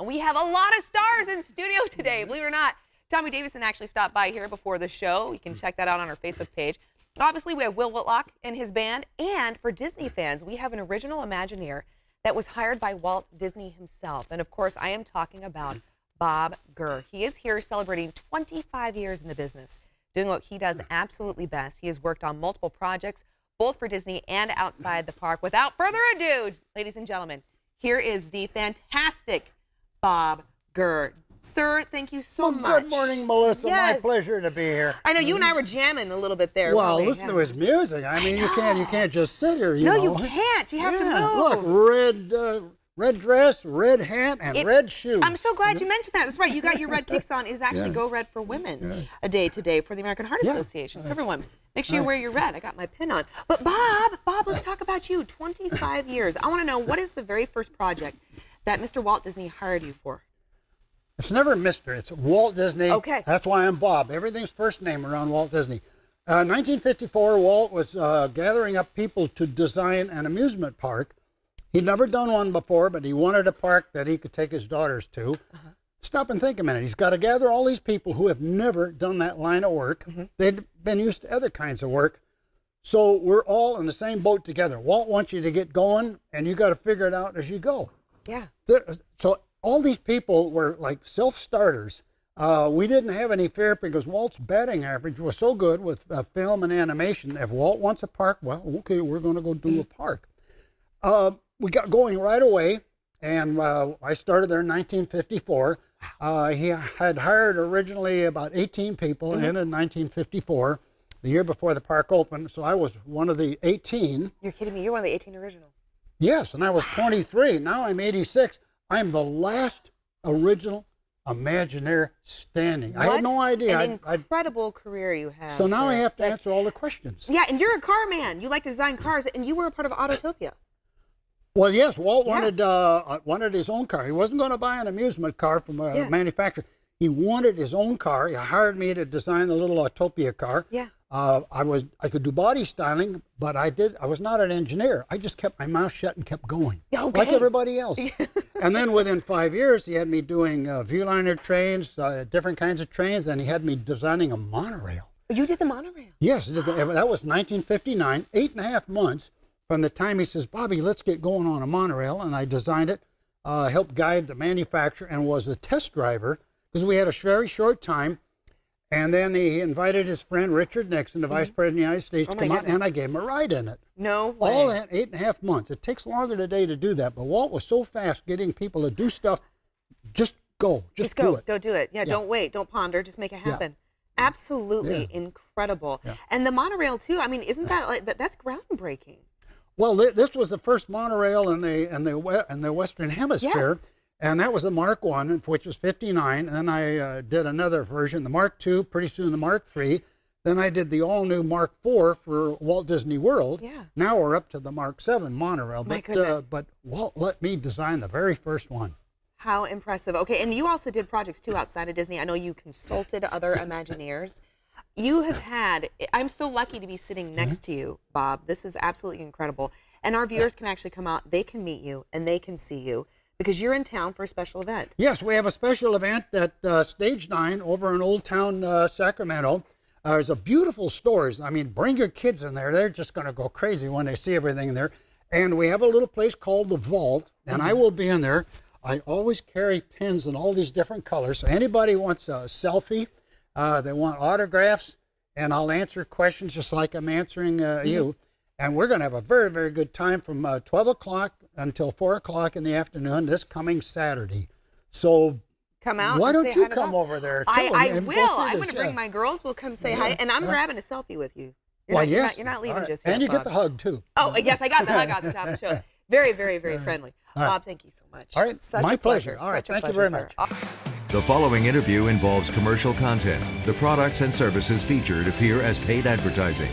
And we have a lot of stars in studio today, believe it or not. Tommy Davison actually stopped by here before the show. You can check that out on our Facebook page. Obviously, we have Will Whitlock and his band. And for Disney fans, we have an original Imagineer that was hired by Walt Disney himself. And of course, I am talking about Bob Gurr. He is here celebrating 25 years in the business, doing what he does absolutely best. He has worked on multiple projects, both for Disney and outside the park. Without further ado, ladies and gentlemen, here is the fantastic Bob Gurr. Sir, thank you so much. Good morning, Melissa. Yes. My pleasure to be here. I know you and I were jamming a little bit there. Well, listen to his music. I mean, you can't just sit here. You know. You can't. You have to move. Look, red dress, red hat, and red shoes. I'm so glad you mentioned that. That's right. You got your red kicks on. It's actually Go Red for Women a day today for the American Heart Association. So everyone, make sure you wear your red. I got my pin on. But Bob, let's talk about you. 25 years. I want to know, what is the very first project that Mr. Walt Disney hired you for? It's never Mr. It's Walt Disney. Okay. That's why I'm Bob. Everything's first name around Walt Disney. 1954, Walt was gathering up people to design an amusement park. He'd never done one before, but he wanted a park that he could take his daughters to. Stop and think a minute. He's got to gather all these people who have never done that line of work. They'd been used to other kinds of work. So we're all in the same boat together. Walt wants you to get going, and you got to figure it out as you go. Yeah. So all these people were like self-starters. We didn't have any fear because Walt's batting average was so good with film and animation. If Walt wants a park, well, okay, we're going to go do a park. We got going right away, and I started there in 1954. He had hired originally about 18 people in 1954, the year before the park opened, so I was one of the 18. You're kidding me. You're one of the 18 original. Yes, and I was 23. Now I'm 86. I'm the last original Imagineer standing. What? I had no idea. An incredible career you have. So now I have to answer all the questions. Yeah, and you're a car man. You like to design cars, and you were a part of Autotopia. Well, yes, Walt wanted his own car. He wasn't going to buy an amusement car from a manufacturer. He wanted his own car. He hired me to design the little Autotopia car. Yeah. I could do body styling, but I was not an engineer. I just kept my mouth shut and kept going, like everybody else. And then within 5 years, he had me doing viewliner trains, different kinds of trains, and he had me designing a monorail. You did the monorail? Yes, that was 1959, 8.5 months from the time he says, Bobby, let's get going on a monorail, and I designed it, helped guide the manufacturer, and was the test driver, because we had a very short time. And then he invited his friend Richard Nixon, the Vice President of the United States, to come out, and I gave him a ride in it. No way. All that 8.5 months. It takes longer today to do that, but Walt was so fast getting people to do stuff. Just go. Just do it. Go do it. Yeah, don't wait. Don't ponder. Just make it happen. Absolutely incredible. And the monorail, too. I mean, isn't that that's groundbreaking? Well, this was the first monorail in the Western Hemisphere. Yes. And that was the Mark I, which was 59. And then I did another version, the Mark II, pretty soon the Mark III. Then I did the all-new Mark IV for Walt Disney World. Yeah. Now we're up to the Mark VII monorail. My goodness. But Walt let me design the very first one. How impressive. Okay, and you also did projects, too, outside of Disney. I know you consulted other Imagineers. You have had, I'm so lucky to be sitting next to you, Bob. This is absolutely incredible. And our viewers can actually come out, they can meet you, and they can see you, because you're in town for a special event. Yes, we have a special event at Stage 9 over in Old Town, Sacramento. There's a beautiful stores. I mean, bring your kids in there. They're just going to go crazy when they see everything in there. And we have a little place called The Vault, and I will be in there. I always carry pins in all these different colors. So anybody wants a selfie, they want autographs, and I'll answer questions just like I'm answering you. And we're going to have a very, very good time from 12 o'clock until 4 o'clock in the afternoon this coming Saturday. So come out. Why don't you come over there? I will. I'm going to bring my girls. We'll come say hi. And I'm grabbing a selfie with you. You're not leaving just yet, and you Bob. get the hug, too. Oh, yes, I got the hug at the top of the show. Very, very, very friendly. Bob, thank you so much. All right, such my a pleasure. All right, Such thank you very much. The following interview involves commercial content. The products and services featured appear as paid advertising.